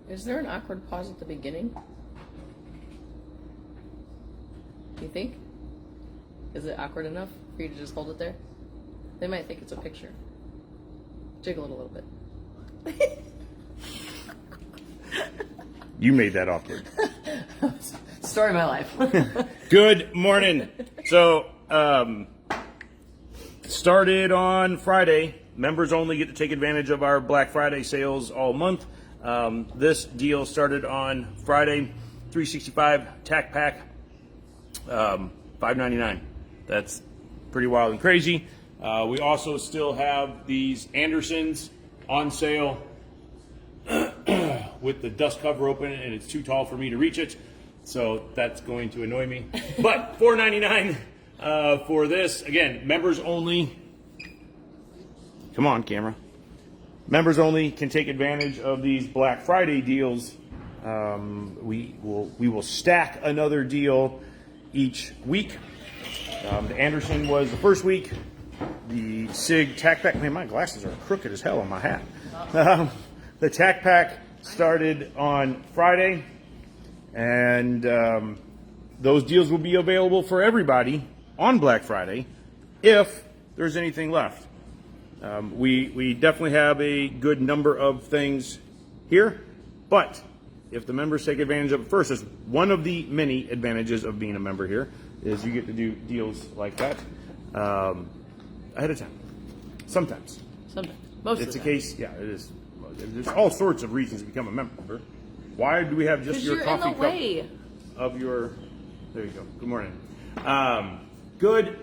Is there an awkward pause at the beginning? You think? Is it awkward enough for you to just hold it there? They might think it's a picture. Jiggle it a little bit. You made that awkward. Story of my life. Good morning. So, started on Friday. Members only get to take advantage of our Black Friday sales all month. This deal started on Friday. 365 tack pack, $5.99. That's pretty wild and crazy. We also still have these Andersons on sale with the dust cover open, and it's too tall for me to reach it, so that's going to annoy me. But $4.99 for this. Again, members only. Come on, camera. Members only can take advantage of these Black Friday deals. We will stack another deal each week. The Anderson was the first week. The SIG tack pack. Man, my glasses are crooked as hell on my hat. The tack pack started on Friday, and those deals will be available for everybody on Black Friday if there's anything left. We definitely have a good number of things here, but if the members take advantage of it first, that's one of the many advantages of being a member here, is you get to do deals like that ahead of time. Sometimes. Most it's of a the time. case, yeah, it is. There's all sorts of reasons to become a member. Why do we have just your coffee cup of your? There you go. Good morning. Good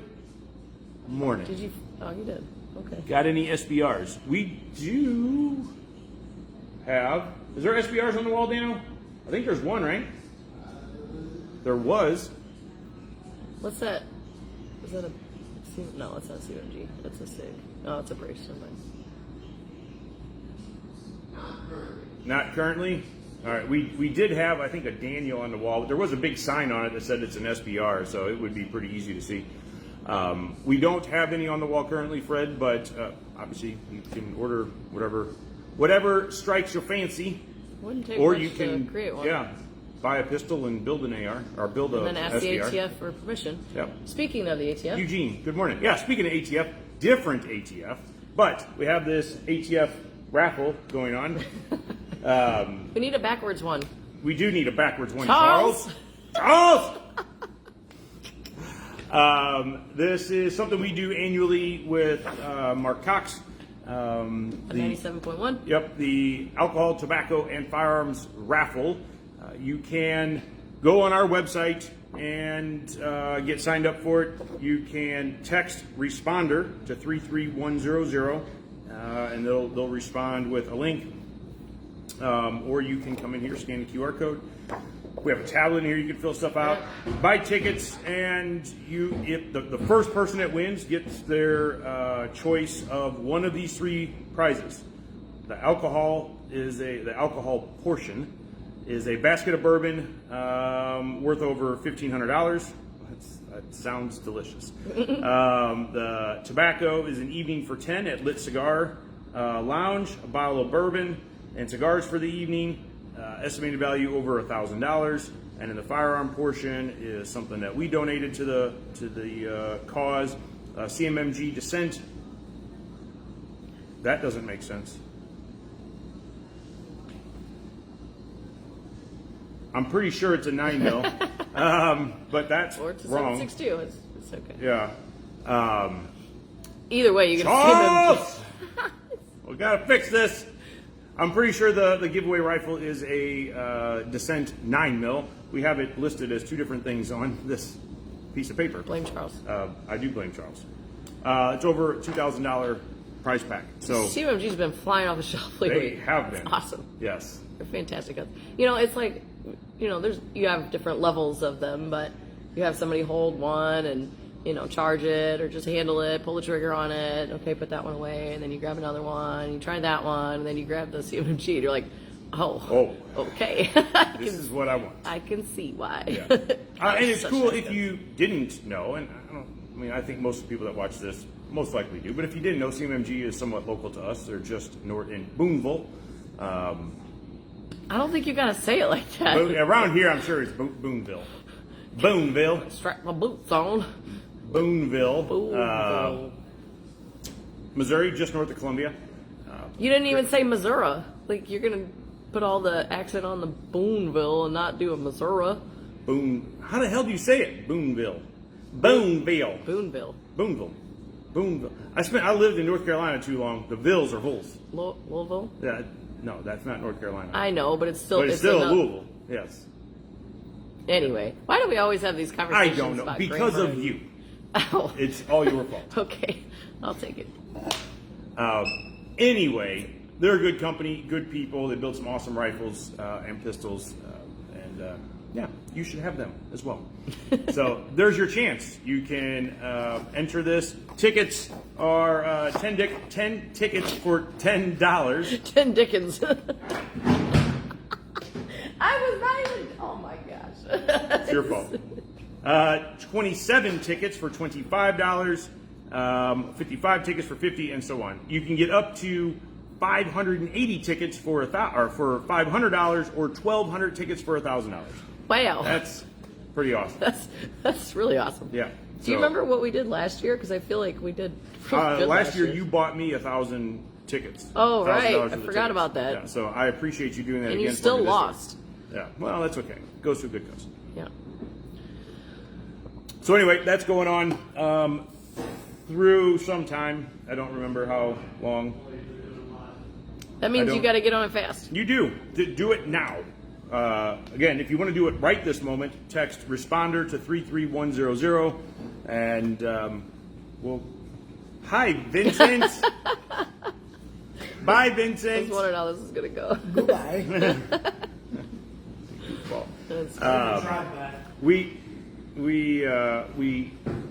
morning. Did you? Oh, you did. Okay. Got any SBRs? We do have. Is there SBRs on the wall, Daniel? I think there's one, right? There was. What's that? Is that a? No, it's not CMG. It's a SIG. Oh, it's a brace. Not currently. All right. We did have, I think, a Daniel on the wall, but there was a big sign on it that said it's an SBR, so it would be pretty easy to see. We don't have any on the wall currently, Fred, but obviously you can order whatever strikes your fancy. Wouldn't take or much you can to create one. Yeah, buy a pistol and build an AR or build a SBR. And then ask the ATF for permission. Yep. Speaking of the ATF, Eugene, good morning. Yeah, speaking of ATF, different ATF, but we have this ATF raffle going on. we need a backwards one. We do need a backwards one, Charles. Charles. This is something we do annually with Mark Cox. 97.1. Yep, the alcohol, tobacco, and firearms raffle. You can go on our website and get signed up for it. You can text responder to 33100, and they'll respond with a link. Or you can come in here, scan the QR code. We have a tablet in here, you can fill stuff out. Buy tickets, and if the first person that wins gets their choice of one of these three prizes. The alcohol portion is a basket of bourbon worth over $1,500. That sounds delicious. The tobacco is an evening for 10 at Lit Cigar Lounge, a bottle of bourbon and cigars for the evening. Estimated value over $1,000, and then the firearm portion is something that we donated to the cause. CMMG Descent. That doesn't make sense. I'm pretty sure it's a 9mm, but that's Or it's a wrong. 7.62. It's okay. Yeah. Either way, you get Charles! We gotta fix this. I'm pretty sure the giveaway rifle is a Descent 9mm. We have it listed as two different things on this piece of paper. Blame Charles. I do blame Charles. It's over $2,000 prize pack. So CMG's been flying off the shelf lately. they have been. It's awesome. Yes. They're fantastic guns. It's like, you have different levels of them, but you have somebody hold one and charge it or just handle it, pull the trigger on it, okay, put that one away, and then you grab another one, you try that one, and then you grab the CMG, and you're like, oh, okay. This is what I want. I can see why. Yeah. And it's cool if you didn't know, and I think most of the people that watch this most likely do, but if you didn't know, CMMG is somewhat local to us. They're just north in Boonville. I don't think you gotta say it like that. Around here, I'm sure it's Boonville. Boonville. Strap my boots on. Boonville. Boonville. Missouri, just north of Columbia. You didn't even say Missouri. Like, you're gonna put all the accent on the Boonville and not do a Missouri. How the hell do you say it? Boonville. Boonville. Boonville. Boonville. Boonville. I lived in North Carolina too long. The Villes are Villes. Louisville? Yeah, no, that's not North Carolina. I know, but it's still... But it's still Louisville, yes. Anyway, why do we always have these I conversations don't know. about Because grammar? of you. Oh. It's all your fault. Okay, I'll take it. Anyway, they're a good company, good people. They build some awesome rifles and pistols. Yeah, you should have them as well. So there's your chance. You can enter this. Tickets are 10 tickets for $10. 10 Dickens. I was not even... Oh my gosh. It's your fault. 27 tickets for $25. 55 tickets for $50, and so on. You can get up to 580 tickets for $500 or 1,200 tickets for $1,000. Wow. That's pretty awesome. That's really awesome. Yeah. Do you remember what we did last year? Because I feel like we did pretty good last year. You bought me 1,000 tickets. Oh, right. $1,000 I worth of forgot tickets. about that. Yeah, so I appreciate you doing that And again. you still for me this lost. year. Yeah. Well, that's okay. Goes to a good cause. Yeah. So anyway, that's going on through some time. I don't remember how long. That means you got to get on it fast. You do. Do it now. Again, if you want to do it right this moment, text responder to 33100, and we'll. Hi, Vincent. Bye, Vincent. I was wondering how this is going to go. Goodbye. We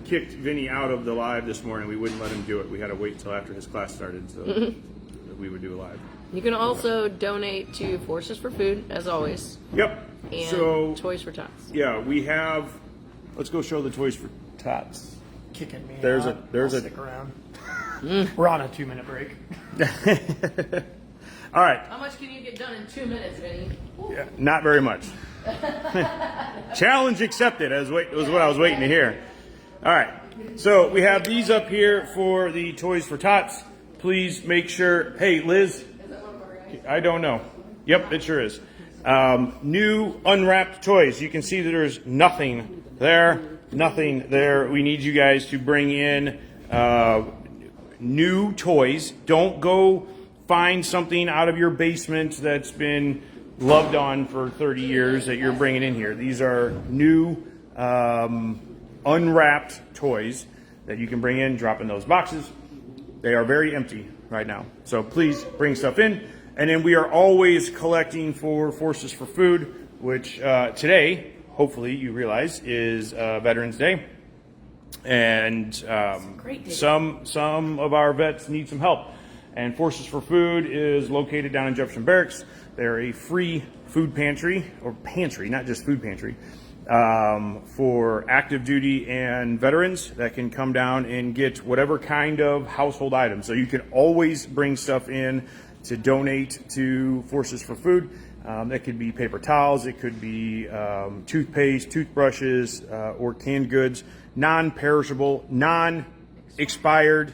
kicked Vinny out of the live this morning. We wouldn't let him do it. We had to wait until after his class started so that we would do a live. You can also donate to Forces for Food, as always. Yep. And so Toys for Tots. yeah, we have. Let's go show the Toys for Tots. Kicking me There's out. I'll Stick around. We're on a 2-minute break. All right. How much can you get done in 2 minutes, Vinny? Yeah, not very much. Challenge accepted, was what I was waiting to hear. All right. So we have these up here for the Toys for Tots. Please make sure. Hey, Liz. Is that one of our guys? I don't know. Yep, it sure is. New unwrapped toys. You can see that there's nothing there. Nothing there. We need you guys to bring in new toys. Don't go find something out of your basement that's been loved on for 30 years that you're bringing in here. These are new unwrapped toys that you can bring in, drop in those boxes. They are very empty right now. So please bring stuff in. And then we are always collecting for Forces for Food, which today, hopefully you realize, is Veterans Day. And some of our vets need some help. And Forces for Food is located down in Jefferson Barracks. They're a free food pantry, or pantry, not just food pantry, for active duty and veterans that can come down and get whatever kind of household items. So you can always bring stuff in to donate to Forces for Food. That could be paper towels, it could be toothpaste, toothbrushes, or canned goods, non-perishable, non-expired.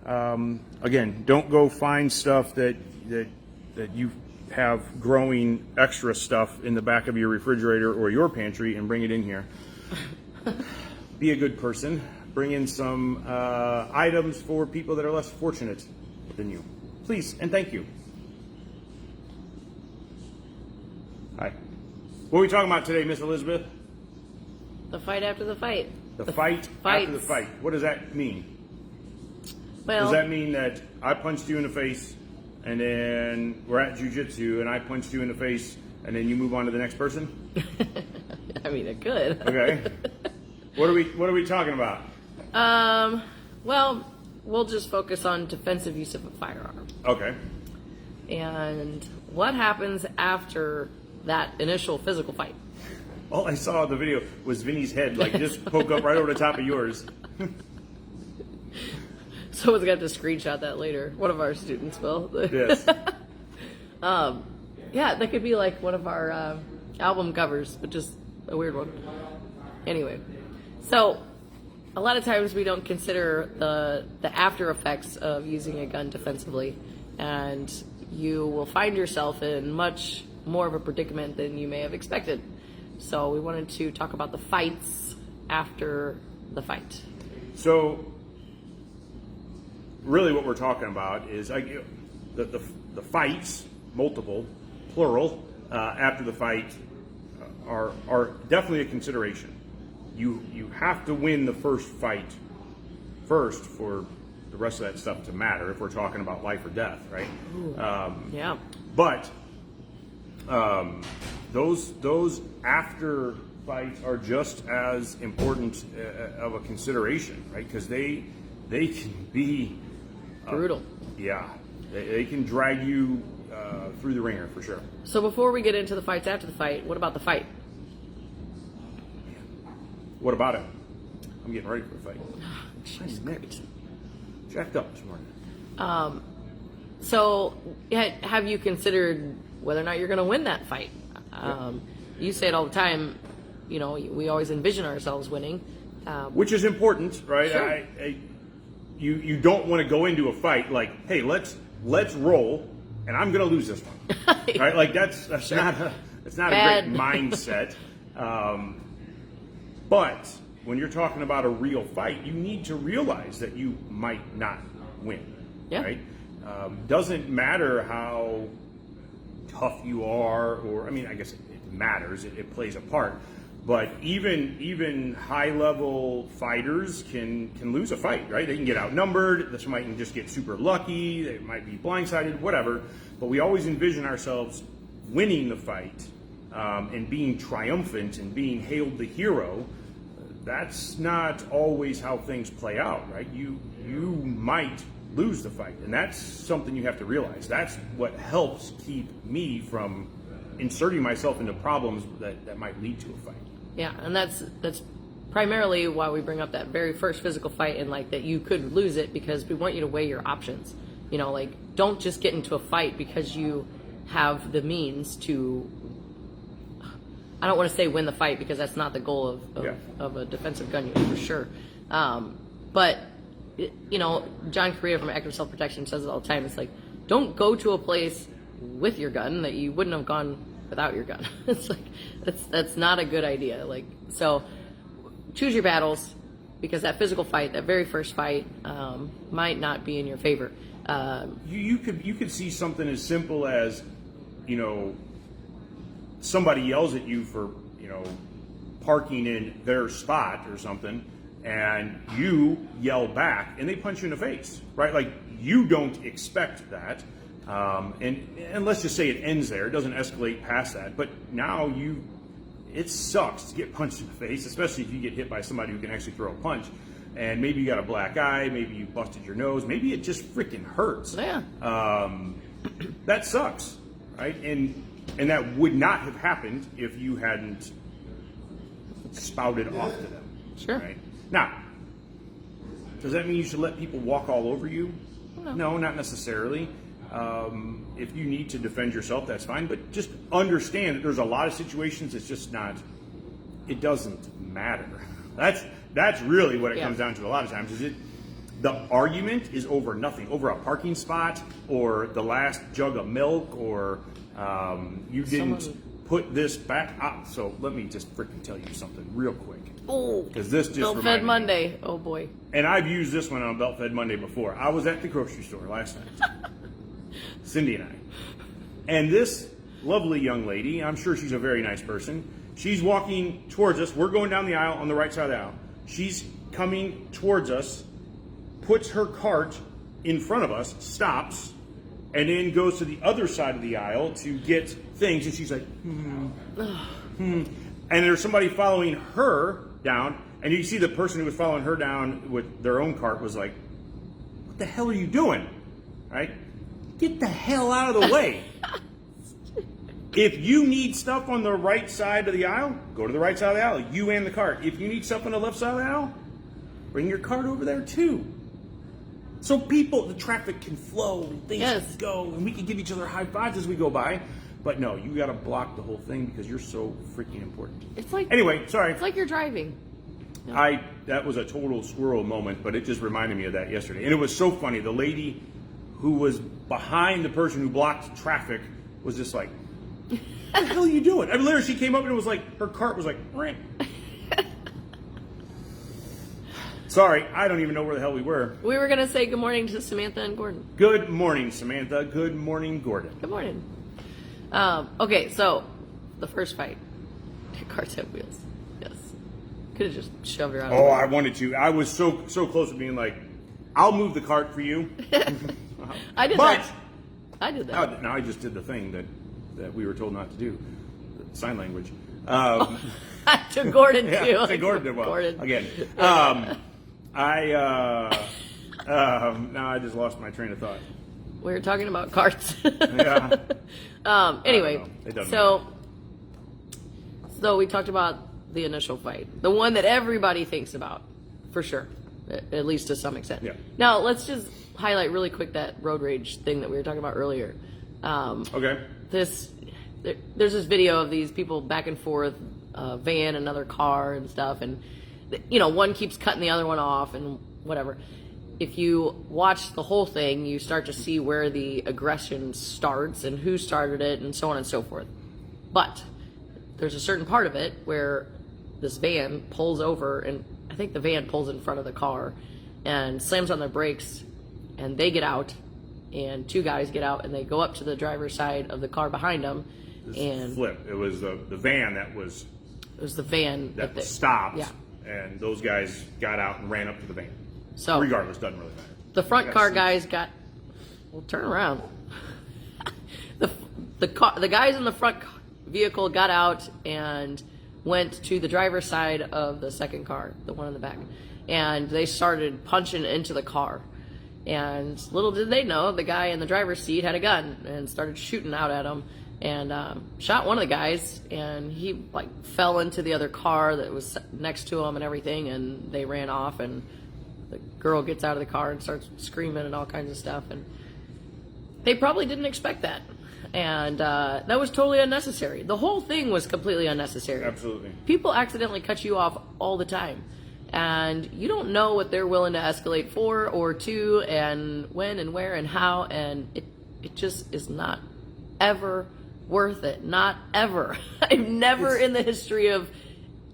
Again, don't go find stuff that you have growing extra stuff in the back of your refrigerator or your pantry and bring it in here. Be a good person. Bring in some items for people that are less fortunate than you. Please and thank you. Hi. What are we talking about today, Miss Elizabeth? The fight after the fight. The fight after the fight. What does that mean? Well, Does that mean that I punched you in the face and then we're at jiu-jitsu and I punched you in the face and then you move on to the next person? I mean, it could. Okay. What are we talking about? Well, we'll just focus on defensive use of a firearm. Okay. And what happens after that initial physical fight? All I saw in the video was Vinny's head like just poke up right over the top of yours. Someone's got to screenshot that later. One of our students will. Yes. Yeah, that could be like one of our album covers, but just a weird one. Anyway, so a lot of times we don't consider the after effects of using a gun defensively, and you will find yourself in much more of a predicament than you may have expected. So we wanted to talk about the fights after the fight. So really what we're talking about is the fights, multiple, plural, after the fight are definitely a consideration. You have to win the first fight first for the rest of that stuff to matter if we're talking about life or death, right? Yeah. But those after fights are just as important of a consideration, right? Because they can be Brutal. Yeah, they can drag you through the ringer for sure. So before we get into the fights after the fight, what about the fight? What about it? I'm getting ready for a fight. She's great. Jacked up this morning. So have you considered whether or not you're going to win that fight? You say it all the time, you know, we always envision ourselves winning. Which is important, right? Sure. You don't want to go into a fight like, hey, let's roll, and I'm going to lose this one, right? Like that's Sure. not a Bad. great mindset. But when you're talking about a real fight, you need to realize that you might not win, Yeah. right? Doesn't matter how tough you are, or I mean, I guess it matters. It plays a part. But even high-level fighters can lose a fight, right? They can get outnumbered. This might just get super lucky. They might be blindsided, whatever. But we always envision ourselves winning the fight and being triumphant and being hailed the hero. That's not always how things play out, right? You might lose the fight, and that's something you have to realize. That's what helps keep me from inserting myself into problems that might lead to a fight. Yeah, and that's primarily why we bring up that very first physical fight and like that you could lose it, because we want you to weigh your options. You know, like don't just get into a fight because you have the means to. I don't want to say win the fight, because that's not the goal of a defensive gun use for sure. But you know, John Correa from Active Self Protection says it all the time. It's like, don't go to a place with your gun that you wouldn't have gone without your gun. It's like that's not a good idea. Like, so choose your battles, because that physical fight, that very first fight, might not be in your favor. You could see something as simple as, you know, somebody yells at you for, you know, parking in their spot or something, and you yell back and they punch you in the face, right? Like, you don't expect that. And let's just say it ends there. It doesn't escalate past that. But now it sucks to get punched in the face, especially if you get hit by somebody who can actually throw a punch. And maybe you got a black eye, maybe you busted your nose, maybe it just freaking hurts. Yeah. That sucks, right? And that would not have happened if you hadn't spouted off to them. Sure. Right? Now, does that mean you should let people walk all over you? No, not necessarily. If you need to defend yourself, that's fine. But just understand that there's a lot of situations it's just not. It doesn't matter. That's really what it comes down to. A lot of times, the argument is over nothing, over a parking spot, or the last jug of milk, or you didn't put this back up. So let me just freaking tell you something real quick. Oh, because this just Belt Fed Monday. Oh boy. And I've used this one on Belt Fed Monday before. I was at the grocery store last night. Cindy and I. And this lovely young lady, I'm sure she's a very nice person, she's walking towards us. We're going down the aisle on the right side of the aisle. She's coming towards us, puts her cart in front of us, stops, and then goes to the other side of the aisle to get things. And she's like, And there's somebody following her down. And you see the person who was following her down with their own cart was like, what the hell are you doing? Right? Get the hell out of the way. If you need stuff on the right side of the aisle, go to the right side of the aisle, you and the cart. If you need stuff on the left side of the aisle, bring your cart over there too. So the traffic can flow, and things can go, and we can give each other high fives as we go by. But no, you got to block the whole thing because you're so freaking important. It's like Anyway, sorry. It's like you're driving. That was a total squirrel moment, but it just reminded me of that yesterday. And it was so funny. The lady who was behind the person who blocked traffic was just like, what the hell are you doing? I mean, literally, she came up and it was like, her cart was like, Ring. Sorry, I don't even know where the hell we were. We were going to say good morning to Samantha and Gordon. Good morning, Samantha. Good morning, Gordon. Good morning. Okay, so the first fight. Carts have wheels. Yes. Could have just shoved her out. Oh, I wanted to. I was so close to being like, I'll move the cart for you. I did But, that. I did that. Now I just did the thing that we were told not to do. Sign language. To Gordon, yeah, too. to Gordon did well. Gordon. Again. Now I just lost my train of thought. We were talking about carts. Yeah. Anyway, It doesn't so we talked about the initial fight, the one that everybody thinks about, for sure, at least to some extent. Yeah. Now let's just highlight really quick that road rage thing that we were talking about earlier. Okay. There's this video of these people back and forth, van, another car, and stuff, and one keeps cutting the other one off and whatever. If you watch the whole thing, you start to see where the aggression starts and who started it and so on and so forth. But there's a certain part of it where this van pulls over, and I think the van pulls in front of the car and slams on their brakes, and they get out, and two guys get out, and they go up to the driver's side of the car behind them. And flip. It was the van that was it was the van that stopped. Yeah. And those guys got out and ran up to the van. So regardless, doesn't really matter. the front car guys got. Well, turn around. The guys in the front vehicle got out and went to the driver's side of the second car, the one in the back, and they started punching into the car. And little did they know, the guy in the driver's seat had a gun and started shooting out at him, and shot one of the guys, and he fell into the other car that was next to him and everything, and they ran off, and the girl gets out of the car and starts screaming and all kinds of stuff, and they probably didn't expect that. And that was totally unnecessary. The whole thing was completely unnecessary. Absolutely. People accidentally cut you off all the time. And you don't know what they're willing to escalate for or to, and when and where and how. And it just is not ever worth it. Not ever. I've never in the history of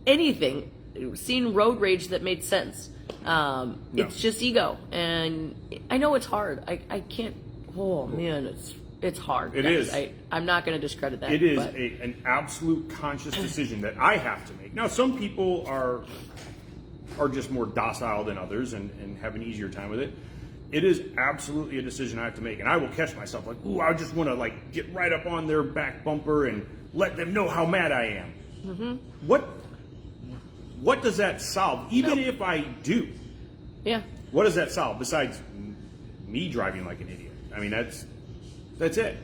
anything seen road rage that made sense. No. It's just ego. And I know it's hard. I can't. Oh, man, it's hard. It is. I'm not going to discredit that. It is an absolute conscious decision that I have to make. Now, some people are just more docile than others and have an easier time with it. It is absolutely a decision I have to make. And I will catch myself I just want to get right up on their back bumper and let them know how mad I am. Mm-hmm. What does that solve? Even if I do. Yeah. What does that solve besides me driving like an idiot? I mean, that's it.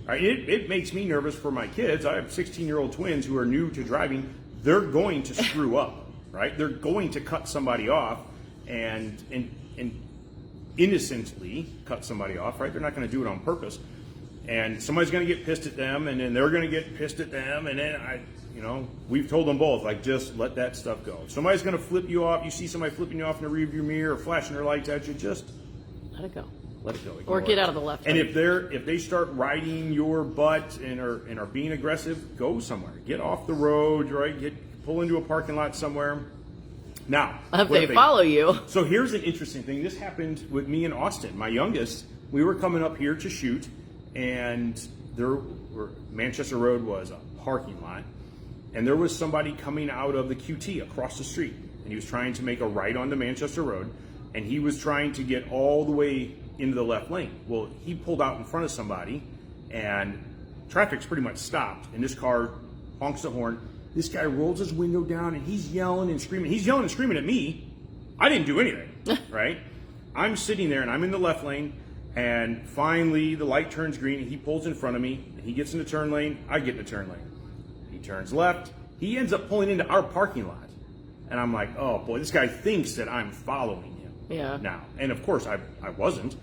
Right? It makes me nervous for my kids. I have 16-year-old twins who are new to driving. They're going to screw up, right? They're going to cut somebody off and innocently cut somebody off, right? They're not going to do it on purpose. And somebody's going to get pissed at them, and then they're going to get pissed at them, and then we've told them both, just let that stuff go. If somebody's going to flip you off, you see somebody flipping you off in the rearview mirror or flashing their lights at you, just let it go. Let it go. Or get out of the left. And if they start riding your butt and are being aggressive, go somewhere. Get off the road, right? Pull into a parking lot somewhere. Now, if they follow you. So here's an interesting thing. This happened with me and Austin, my youngest. We were coming up here to shoot, and Manchester Road was a parking lot, and there was somebody coming out of the QT across the street, and he was trying to make a right onto Manchester Road, and he was trying to get all the way into the left lane. Well, he pulled out in front of somebody, and traffic's pretty much stopped, and this car honks the horn. This guy rolls his window down, and he's yelling and screaming. He's yelling and screaming at me. I didn't do anything, right? I'm sitting there, and I'm in the left lane, and finally the light turns green, and he pulls in front of me. He gets in the turn lane. I get in the turn lane. He turns left. He ends up pulling into our parking lot, and I'm like, oh, boy, this guy thinks that I'm following him. Yeah. Now, and of course I wasn't.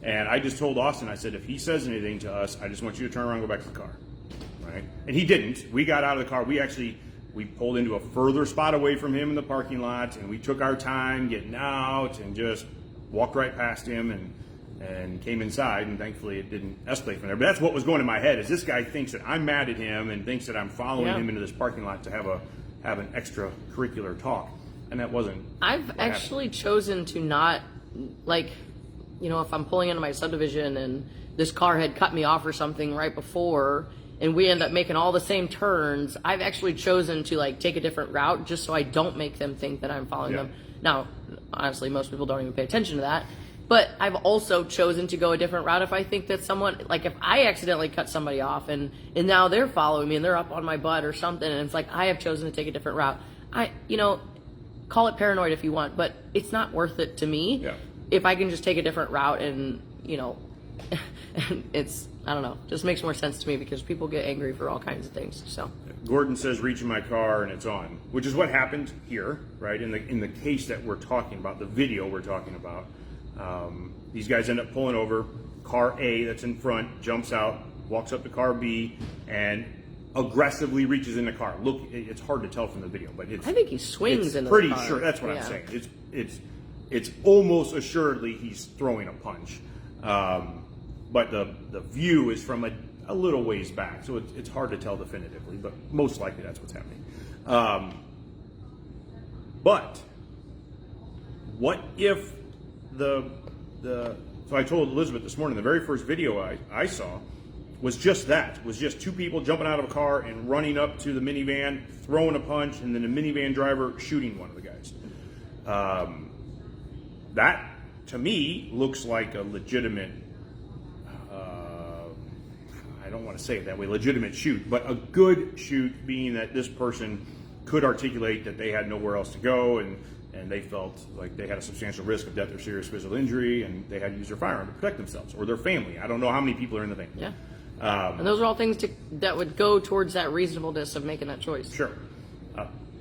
And I just told Austin, I said, if he says anything to us, I just want you to turn around and go back to the car. Right? And he didn't. We got out of the car. We pulled into a further spot away from him in the parking lot, and we took our time getting out and just walked right past him and came inside, and thankfully it didn't escalate from there. But that's what was going in my head, is this guy thinks that I'm mad at him and thinks that I'm following him into this parking lot to have an extracurricular talk. And that wasn't. I've actually chosen to not, like, you know, if I'm pulling into my subdivision and this car had cut me off or something right before, and we end up making all the same turns, I've actually chosen to, like, take a different route just so I don't make them think that I'm following them. Now, honestly, most people don't even pay attention to that. But I've also chosen to go a different route if I think that someone, like, if I accidentally cut somebody off and now they're following me and they're up on my butt or something, and it's like I have chosen to take a different route. You know, call it paranoid if you want, but it's not worth it to me. Yeah. If I can just take a different route and, you know, it's, I don't know, just makes more sense to me because people get angry for all kinds of things. So Gordon says, reach in my car and it's on, which is what happened here, right? In the case that we're talking about, the video we're talking about, these guys end up pulling over. Car A that's in front jumps out, walks up to car B, and aggressively reaches in the car. Look, it's hard to tell from the video, but I think he swings into the pretty car. sure. That's what I'm saying. It's almost assuredly he's throwing a punch. But the view is from a little ways back, so it's hard to tell definitively, but most likely that's what's happening. But what if so I told Elizabeth this morning, the very first video I saw was just that, was just two people jumping out of a car and running up to the minivan, throwing a punch, and then the minivan driver shooting one of the guys. That, to me, looks like a legitimate, I don't want to say it that way, legitimate shoot, but a good shoot, being that this person could articulate that they had nowhere else to go, and they felt like they had a substantial risk of death or serious physical injury, and they had to use their firearm to protect themselves or their family. I don't know how many people are in the thing. Yeah. And those are all things that would go towards that reasonableness of making that choice. Sure.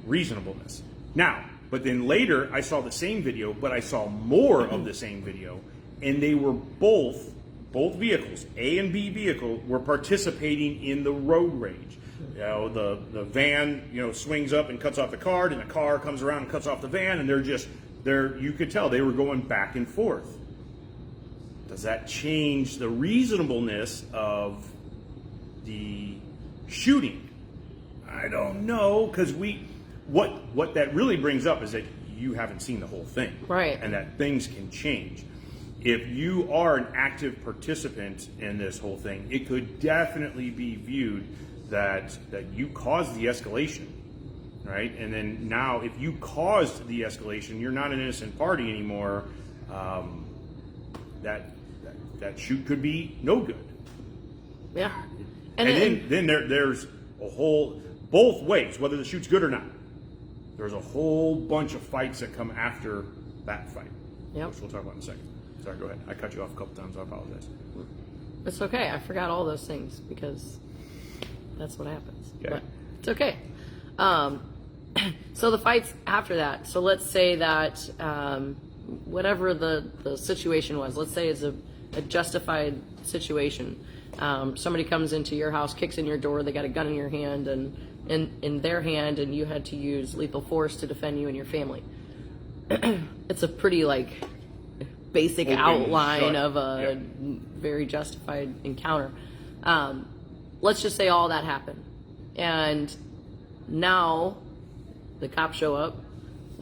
Reasonableness. Now, but then later I saw the same video, but I saw more of the same video, and they were both vehicles, A and B vehicle, were participating in the road rage. You know, the van, you know, swings up and cuts off the car, and the car comes around and cuts off the van, and you could tell they were going back and forth. Does that change the reasonableness of the shooting? I don't know, because what that really brings up is that you haven't seen the whole thing. Right. And that things can change. If you are an active participant in this whole thing, it could definitely be viewed that you caused the escalation, right? And then now, if you caused the escalation, you're not an innocent party anymore. That shoot could be no good. Yeah. And then there's a whole, both ways, whether the shoot's good or not. There's a whole bunch of fights that come after that fight, which we'll talk about in a second. Sorry, go ahead. I cut you off a couple times. I apologize. It's okay. I forgot all those things because that's what happens. Okay. But it's okay. So the fights after that. So let's say that whatever the situation was, let's say it's a justified situation. Somebody comes into your house, kicks in your door, they got a gun in your hand and in their hand, and you had to use lethal force to defend you and your family. It's a pretty basic outline of a very justified encounter. Let's just say all that happened, and now the cops show up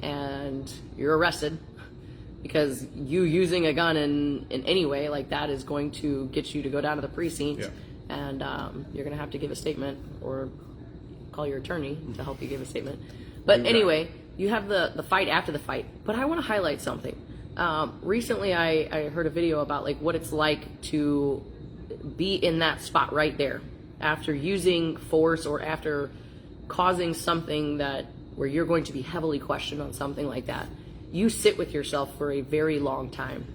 and you're arrested because you using a gun in any way like that is going to get you to go down to the precinct, and you're going to have to give a statement or call your attorney to help you give a statement. But anyway, you have the fight after the fight. But I want to highlight something. Recently I heard a video about what it's like to be in that spot right there after using force or after causing something where you're going to be heavily questioned on something like that. You sit with yourself for a very long time,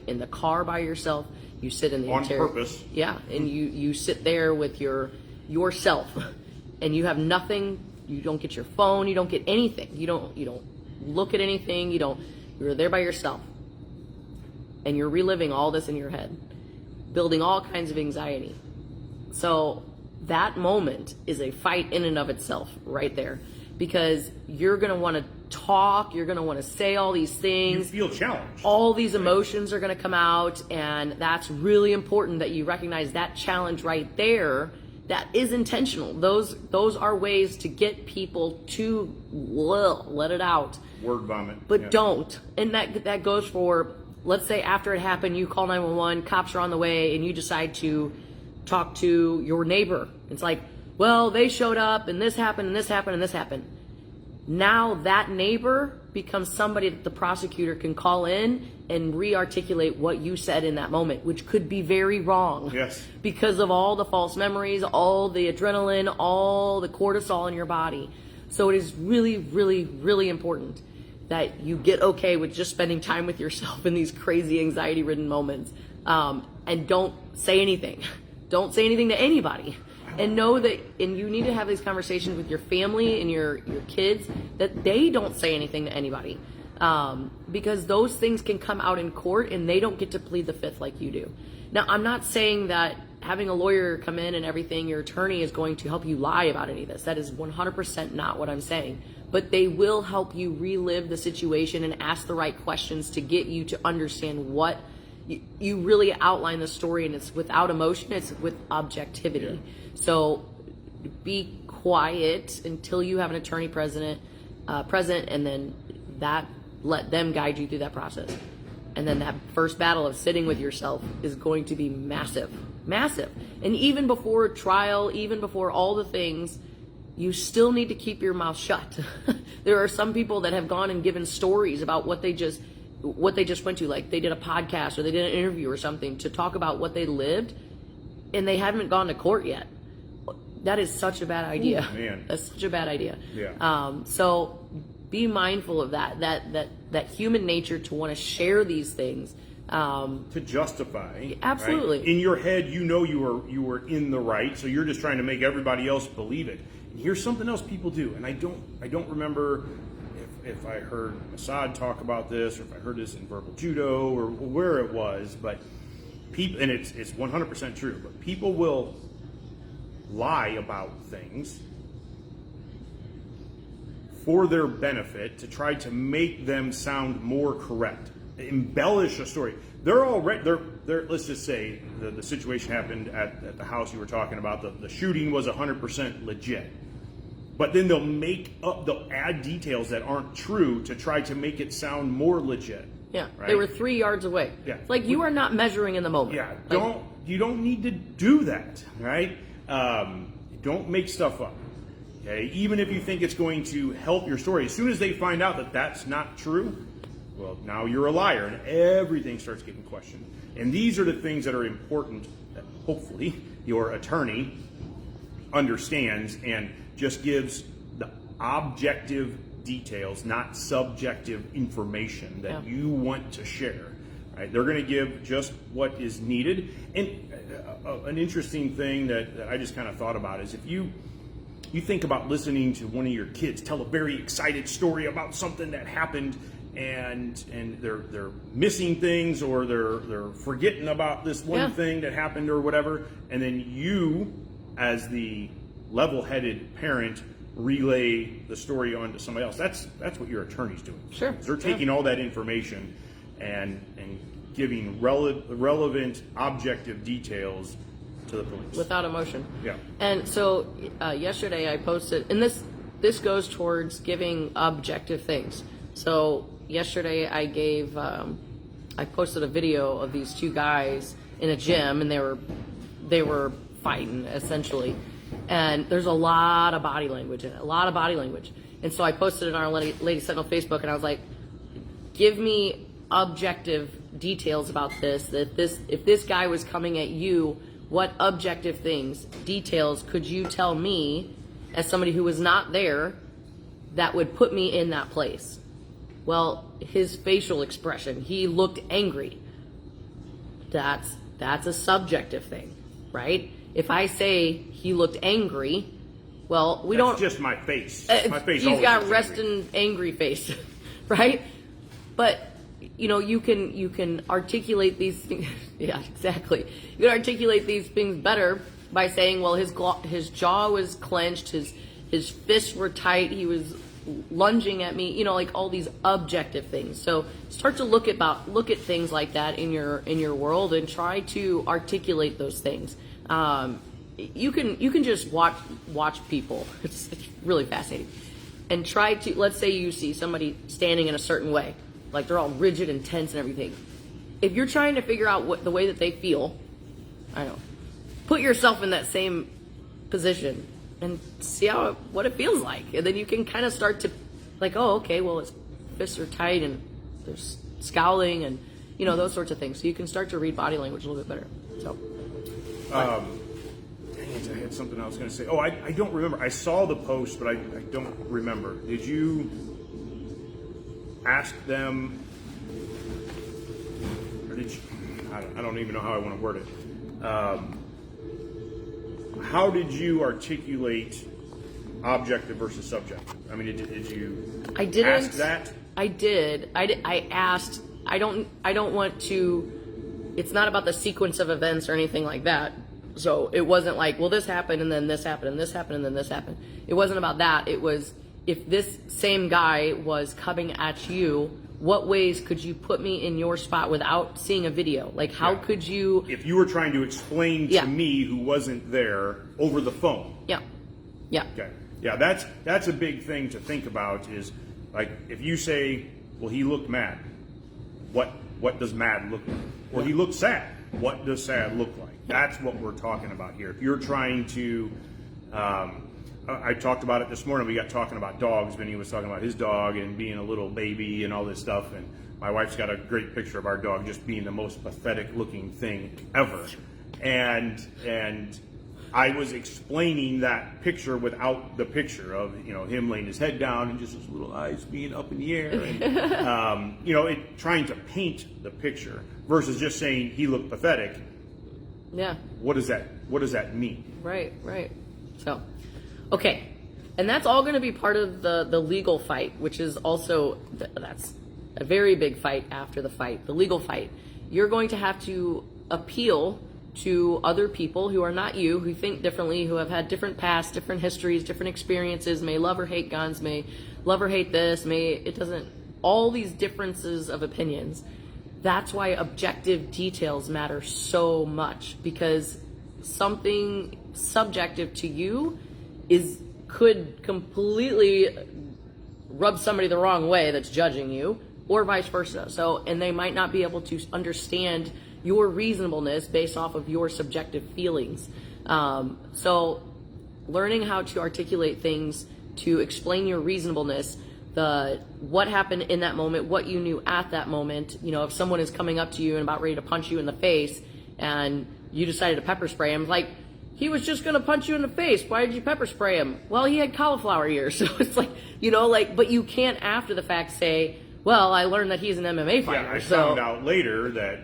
in the car by yourself. You sit in the on purpose. Yeah, and you sit there with yourself, and you have nothing. You don't get your phone. You don't get anything. You don't look at anything. You're there by yourself. and you're reliving all this in your head, building all kinds of anxiety. So that moment is a fight in and of itself right there, because you're going to want to talk, you're going to want to say all these things. You feel challenged. All these emotions are going to come out, and that's really important that you recognize that challenge right there. That is intentional. Those are ways to get people to let it out. Word vomit. But don't. And that goes for, let's say after it happened, you call 911, cops are on the way, and you decide to talk to your neighbor. It's like, well, they showed up, and this happened, and this happened, and this happened. Now that neighbor becomes somebody that the prosecutor can call in and re-articulate what you said in that moment, which could be very wrong. Yes. Because of all the false memories, all the adrenaline, all the cortisol in your body. So it is really, really, really important that you get okay with just spending time with yourself in these crazy anxiety-ridden moments. And don't say anything. Don't say anything to anybody. And know that, and you need to have these conversations with your family and your kids, that they don't say anything to anybody. Because those things can come out in court and they don't get to plead the fifth like you do. Now, I'm not saying that having a lawyer come in and everything, your attorney is going to help you lie about any of this. That is 100% not what I'm saying. But they will help you relive the situation and ask the right questions to get you to understand what you really outline the story, and it's without emotion, it's with objectivity. Yeah. So be quiet until you have an attorney present, and then let them guide you through that process. And then that first battle of sitting with yourself is going to be massive, massive. And even before trial, even before all the things, you still need to keep your mouth shut. There are some people that have gone and given stories about what they just went to, like they did a podcast or they did an interview or something to talk about what they lived, and they haven't gone to court yet. That is such a bad idea. Ooh, man. That's such a bad idea. Yeah. So be mindful of that human nature to want to share these things. To justify. Absolutely. Right? In your head, you know you were in the right, so you're just trying to make everybody else believe it. And here's something else people do, and I don't remember if I heard Assad talk about this, or if I heard this in verbal judo, or where it was, but people, and it's 100% true, but people will lie about things for their benefit to try to make them sound more correct, embellish a story. They're let's just say the situation happened at the house you were talking about, the shooting was 100% legit. But then they'll add details that aren't true to try to make it sound more legit. Yeah, right? They were 3 yards away. Yeah. It's like you are not measuring in the moment. Yeah, you don't need to do that, right? Don't make stuff up. Okay, even if you think it's going to help your story, as soon as they find out that that's not true, well, now you're a liar, and everything starts getting questioned. And these are the things that are important that hopefully your attorney understands and just gives the objective details, not subjective information that you want to share. Right? They're going to give just what is needed. And an interesting thing that I just kind of thought about is if you think about listening to one of your kids tell a very excited story about something that happened, and they're missing things, or they're forgetting about this one thing that happened or whatever, and then you, as the level-headed parent, relay the story on to somebody else. That's what your attorney's doing. Sure. They're taking all that information and giving relevant, objective details to the police. Without emotion. Yeah. And so yesterday I posted, and this goes towards giving objective things. So yesterday I posted a video of these two guys in a gym, and they were fighting essentially. And there's a lot of body language in it, And so I posted it on our Lady Sentinel Facebook, and I was like, give me objective details about this. If this guy was coming at you, what objective things, details could you tell me as somebody who was not there that would put me in that place? Well, his facial expression, he looked angry. That's a subjective thing, right? If I say he looked angry, well, That's just my face. My face. He's got resting angry face, right? But you can articulate these things. Yeah, exactly. You can articulate these things better by saying, well, his jaw was clenched, his fists were tight, he was lunging at me, like all these objective things. So start to look at things like that in your world and try to articulate those things. You can just watch people. It's really fascinating. And try to, let's say you see somebody standing in a certain way, like they're all rigid and tense and everything. If you're trying to figure out the way that they feel, I don't know, put yourself in that same position and see what it feels like. And then you can kind of start to, like, oh, okay, well, his fists are tight and there's scowling and, those sorts of things. So you can start to read body language a little bit better. So. Dang it, I had something I was going to say. Oh, I don't remember. I saw the post, but I don't remember. Did you ask them, or did you, I don't even know how I want to word it. How did you articulate objective versus subjective? I mean, did you ask that? I did. I asked. I don't want to. It's not about the sequence of events or anything like that. So it wasn't like, well, this happened and then this happened and this happened and then this happened. It wasn't about that. It was, if this same guy was coming at you, what ways could you put me in your spot without seeing a video? Like, how could you... If you were trying to explain to me who wasn't there over the phone. Yeah. Yeah. Okay. Yeah, that's a big thing to think about is, like, if you say, well, he looked mad. What does mad look like? Well, he looked sad. What does sad look like? That's what we're talking about here. If you're trying to... I talked about it this morning. We got talking about dogs. Vinny was talking about his dog and being a little baby and all this stuff. And my wife's got a great picture of our dog just being the most pathetic looking thing ever. And I was explaining that picture without the picture of, him laying his head down and just his little eyes being up in the air. And, trying to paint the picture versus just saying he looked pathetic. Yeah. What does that mean? Right. So, okay. And that's all going to be part of the legal fight, which is also, that's a very big fight after the fight, the legal fight. You're going to have to appeal to other people who are not you, who think differently, who have had different pasts, different histories, different experiences, may love or hate guns, may love or hate this, all these differences of opinions. That's why objective details matter so much, because something subjective to you could completely rub somebody the wrong way that's judging you, or vice versa. So, and they might not be able to understand your reasonableness based off of your subjective feelings. So learning how to articulate things to explain your reasonableness, what happened in that moment, what you knew at that moment. If someone is coming up to you and about ready to punch you in the face and you decided to pepper spray him, like, he was just going to punch you in the face. Why did you pepper spray him? Well, he had cauliflower ears. So it's like, but you can't after the fact say, well, I learned that he's an MMA fighter. Yeah, I found out later that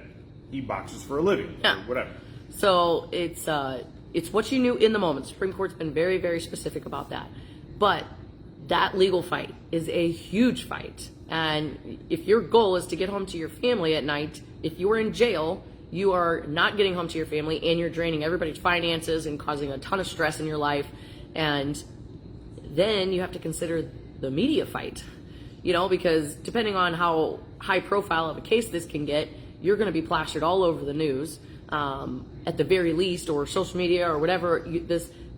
he boxes for a living or whatever. So it's what you knew in the moment. Supreme Court's been very, very specific about that. But that legal fight is a huge fight. And if your goal is to get home to your family at night, if you're in jail, you are not getting home to your family and you're draining everybody's finances and causing a ton of stress in your life. And then you have to consider the media fight, because depending on how high profile of a case this can get, you're going to be plastered all over the news, at the very least, or social media or whatever.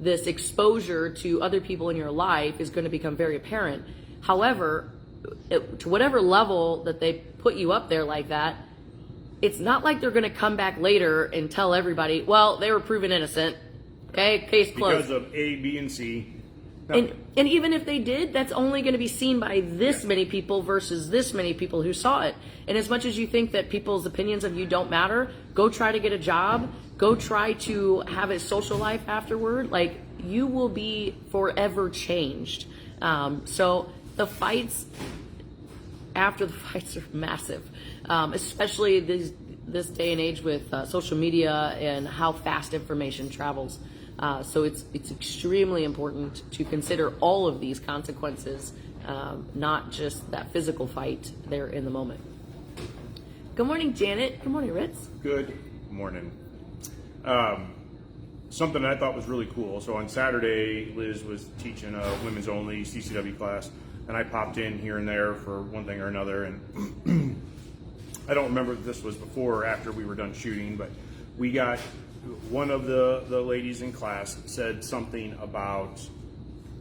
This exposure to other people in your life is going to become very apparent. However, to whatever level that they put you up there like that, it's not like they're going to come back later and tell everybody, well, they were proven innocent. Okay, case closed. Because of A, B, and C. And even if they did, that's only going to be seen by this many people versus this many people who saw it. And as much as you think that people's opinions of you don't matter, go try to get a job, go try to have a social life afterward. Like, you will be forever changed. So the fights after the fights are massive, especially this day and age with social media and how fast information travels. So it's extremely important to consider all of these consequences, not just that physical fight there in the moment. Good morning, Janet. Good morning, Ritz. Good morning. Something that I thought was really cool. So on Saturday, Liz was teaching a women's only CCW class, and I popped in here and there for one thing or another. And I don't remember if this was before or after we were done shooting, but we got one of the ladies in class said something about,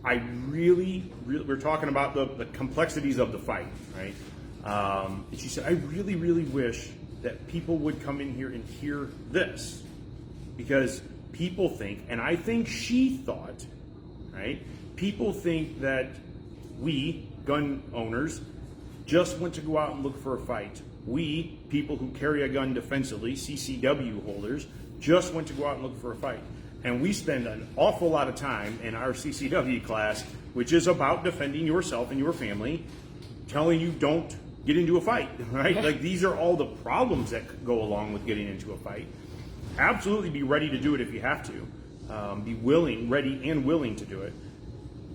we're talking about the complexities of the fight, right? And she said, I really, really wish that people would come in here and hear this, because people think, and I think she thought, right? People think that we, gun owners, just want to go out and look for a fight. We, people who carry a gun defensively, CCW holders, just want to go out and look for a fight. And we spend an awful lot of time in our CCW class, which is about defending yourself and your family, telling you don't get into a fight, right? Like, these are all the problems that go along with getting into a fight. Absolutely be ready to do it if you have to. Be willing, ready, and willing to do it.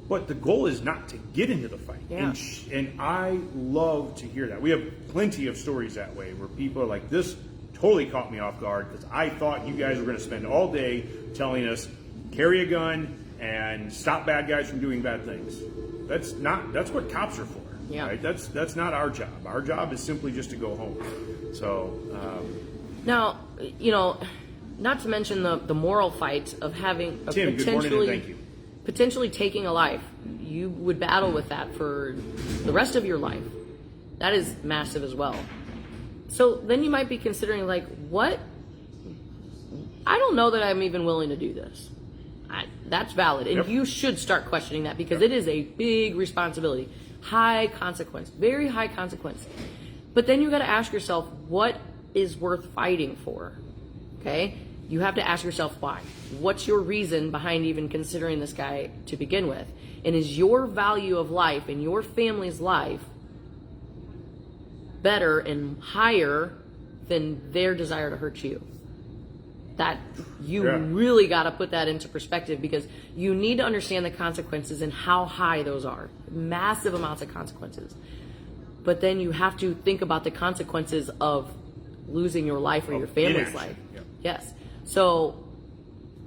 But the goal is not to get into the fight. Yeah. And I love to hear that. We have plenty of stories that way where people are like, this totally caught me off guard because I thought you guys were going to spend all day telling us, carry a gun and stop bad guys from doing bad things. That's what cops are for. Yeah. Right? That's not our job. Our job is simply just to go home. So Now, not to mention the moral fight of having a Tim, good morning and thank you. potentially taking a life. You would battle with that for the rest of your life. That is massive as well. So then you might be considering, like, what? I don't know that I'm even willing to do this. That's valid. And you should start questioning that, because it is a big responsibility. High consequence. Very high consequence. But then you got to ask yourself, what is worth fighting for? Okay? You have to ask yourself why. What's your reason behind even considering this guy to begin with? And is your value of life and your family's life better and higher than their desire to hurt you? That you really got to put that into perspective, because you need to understand the consequences and how high those are. Massive amounts of consequences. But then you have to think about the consequences of losing your life or your family's life. Yeah. Yes. So,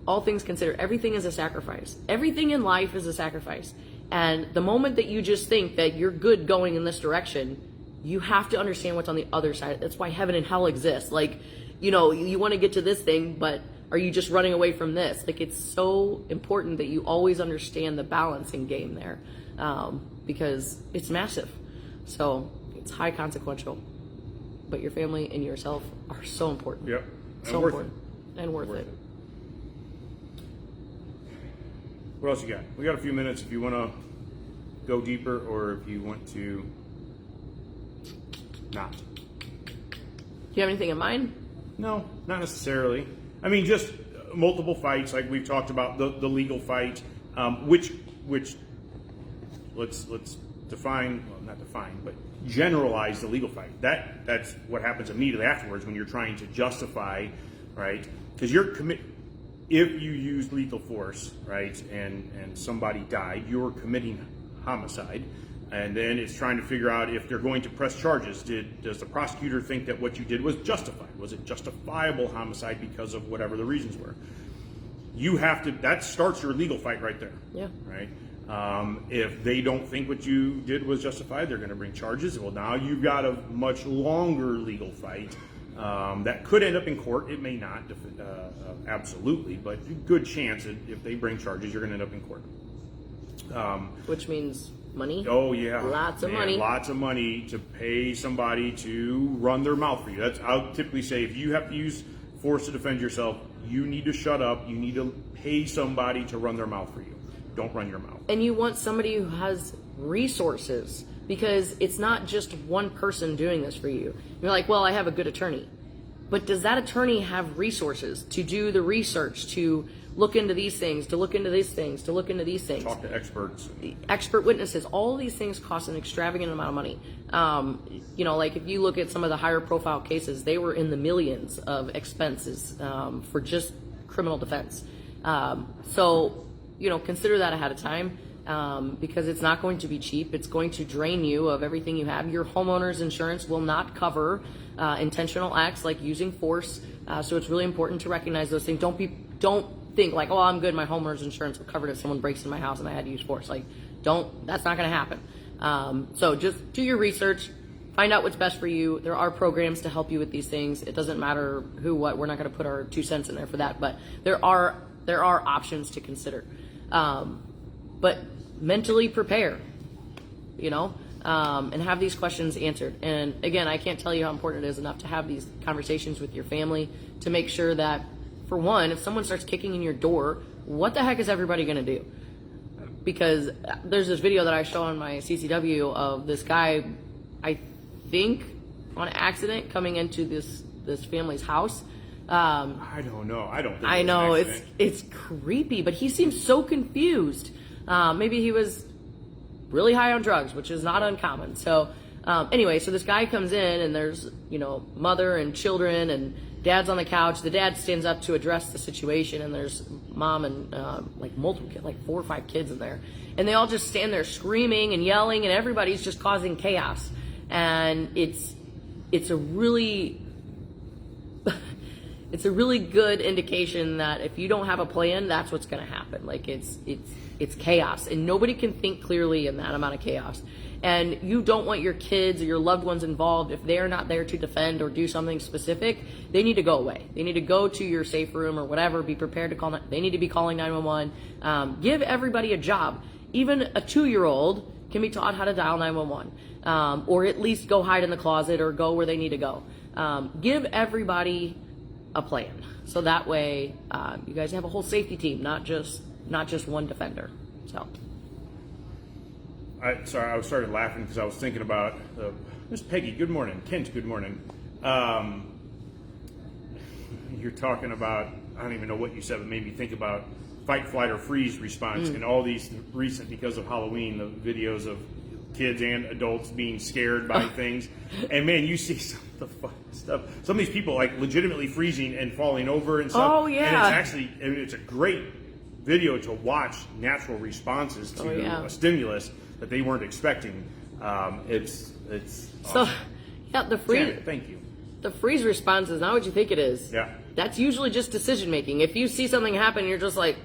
all things considered, everything is a sacrifice. Everything in life is a sacrifice. And the moment that you just think that you're good going in this direction, you have to understand what's on the other side. That's why heaven and hell exist. Like, you want to get to this thing, but are you just running away from this? Like, it's so important that you always understand the balancing game there, because it's massive. So, it's high consequential. But your family and yourself are so important. Yep. So important. And worth it. What else you got? We got a few minutes if you want to go deeper, or if you want to not. Do you have anything in mind? No, not necessarily. I mean, just multiple fights, like we've talked about, the legal fight, which let's define, well, not define, but generalize the legal fight. That's what happens immediately afterwards when you're trying to justify, right? Because if you use lethal force, right, and somebody died, you're committing homicide. And then it's trying to figure out if they're going to press charges. Does the prosecutor think that what you did was justified? Was it justifiable homicide because of whatever the reasons were? That starts your legal fight right there. Yeah. Right? If they don't think what you did was justified, they're going to bring charges. Well, now you've got a much longer legal fight that could end up in court. It may not, absolutely, but good chance that if they bring charges, you're going to end up in court. Which means money. Oh yeah, Lots of money. Lots of money to pay somebody to run their mouth for you. I'll typically say, if you have to use force to defend yourself, you need to shut up. You need to pay somebody to run their mouth for you. Don't run your mouth. And you want somebody who has resources, because it's not just one person doing this for you. You're like, well, I have a good attorney. But does that attorney have resources to do the research, to look into these things, to look into these things, to look into these things? Talk to experts. Expert witnesses. All these things cost an extravagant amount of money. Like if you look at some of the higher profile cases, they were in the millions of expenses for just criminal defense. So consider that ahead of time. because it's not going to be cheap. It's going to drain you of everything you have. Your homeowner's insurance will not cover intentional acts like using force. So it's really important to recognize those things. Don't think like, oh, I'm good. My homeowner's insurance will cover it if someone breaks in my house and I had to use force. Like, that's not going to happen. So just do your research. Find out what's best for you. There are programs to help you with these things. It doesn't matter who, what. We're not going to put our 2 cents in there for that, but there are options to consider. But mentally prepare, and have these questions answered. And again, I can't tell you how important it is enough to have these conversations with your family to make sure that, for one, if someone starts kicking in your door, what the heck is everybody going to do? Because there's this video that I show on my CCW of this guy, I think on accident, coming into this family's house. I don't know. I don't think I know it's creepy, but he seems so confused. Maybe he was really high on drugs, which is not uncommon. So anyway, so this guy comes in and there's, mother and children and dad's on the couch. The dad stands up to address the situation and there's mom and multiple kids, 4 or 5 kids in there. And they all just stand there screaming and yelling and everybody's just causing chaos. And it's a really good indication that if you don't have a plan, that's what's going to happen. Like it's chaos, and nobody can think clearly in that amount of chaos. And you don't want your kids or your loved ones involved if they are not there to defend or do something specific. They need to go away. They need to go to your safe room or whatever. Be prepared to call. They need to be calling 911. Give everybody a job. Even a 2-year-old can be taught how to dial 911, or at least go hide in the closet or go where they need to go. Give everybody a plan, so that way you guys have a whole safety team, not just one defender. So I started laughing because I was thinking about Miss Peggy. Good morning, Kent. Good morning. You're talking about, I don't even know what you said, but made me think about fight, flight, or freeze response, and all these recent, because of Halloween, the videos of kids and adults being scared by things. And man, you see some of the fun stuff. Some of these people legitimately freezing and falling over and stuff. Oh yeah. And it's actually, it's a great video to watch natural responses to a stimulus that they weren't expecting. It's so awesome. yeah, the freeze. Janet, thank you. The freeze response is not what you think it is. Yeah. That's usually just decision making. If you see something happen, you're just like,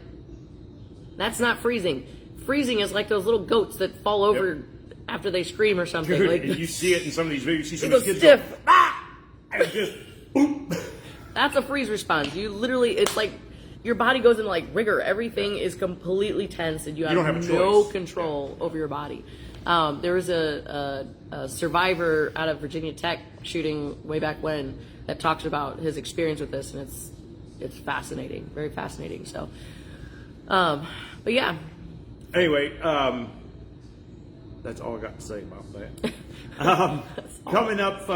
that's not freezing. Freezing is like those little goats that fall over after they scream or something. Dude, like, and you see it in some of these videos. You see some they of go these kids stiff. go, ah! And just boom. That's a freeze response. You literally, it's like your body goes into rigor. Everything is completely tense, and you don't have have a no choice. over your body. There was a survivor out of Virginia Tech shooting way back when that talks about his experience with this, and it's fascinating, very fascinating. So, but yeah. Anyway, that's all I got to say about that. Coming up,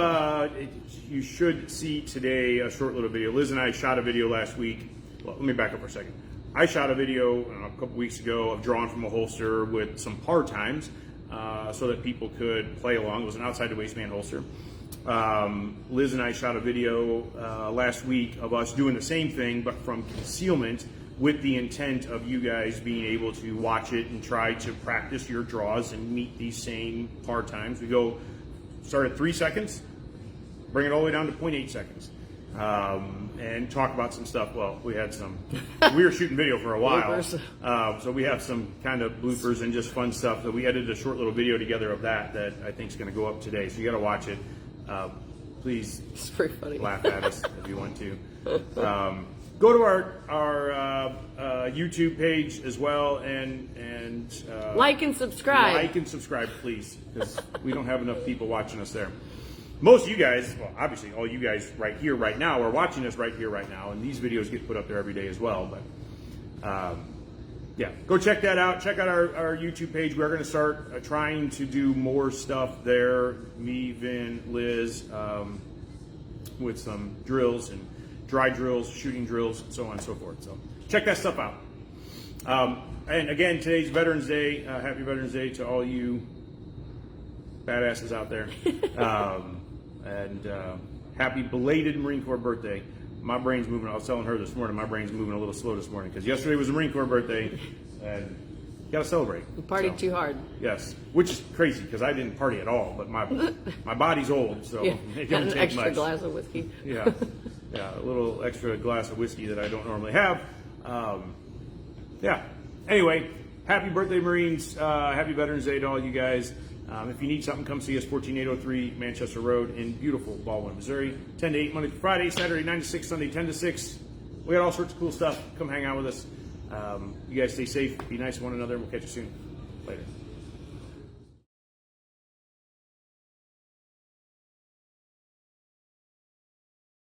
you should see today a short little video. Liz and I shot a video last week. Well, let me back up for a second. I shot a video a couple weeks ago of drawing from a holster with some par times so that people could play along. It was an outside the waistband holster. Liz and I shot a video last week of us doing the same thing, but from concealment, with the intent of you guys being able to watch it and try to practice your draws and meet these same par times. We start at 3 seconds, bring it all the way down to 0.8 seconds, and talk about some stuff. Well, we were shooting video for a while, so we have some kind of bloopers and just fun stuff. So we edited a short little video together of that I think is going to go up today. So you got to watch it. Please It's pretty funny. laugh at us if you want to. Go to our YouTube page as well and Like and subscribe. Like and subscribe, please, because we don't have enough people watching us there. Most of you guys, well, obviously all you guys right here, right now, are watching us right here, right now, and these videos get put up there every day as well. But yeah, go check that out. Check out our YouTube page. We're going to start trying to do more stuff there. Me, Vin, Liz, with some drills and dry drills, shooting drills, and so on and so forth. So check that stuff out. And again, today's Veterans Day. Happy Veterans Day to all you badasses out there. And happy belated Marine Corps birthday. My brain's moving. I was telling her this morning, my brain's moving a little slow this morning because yesterday was the Marine Corps birthday, and Got to celebrate. You partied too hard. Yes, which is crazy because I didn't party at all. But my body's old, so Yeah, it got don't an take extra much. glass of whiskey. Yeah, a little extra glass of whiskey that I don't normally have. Yeah. Anyway, happy birthday, Marines. Happy Veterans Day to all you guys. If you need something, come see us, 14803 Manchester Road in beautiful Baldwin, Missouri. 10 to 8, Monday to Friday, Saturday 9 to 6, Sunday 10 to 6. We got all sorts of cool stuff. Come hang out with us. You guys stay safe, be nice to one another, and we'll catch you soon. Later.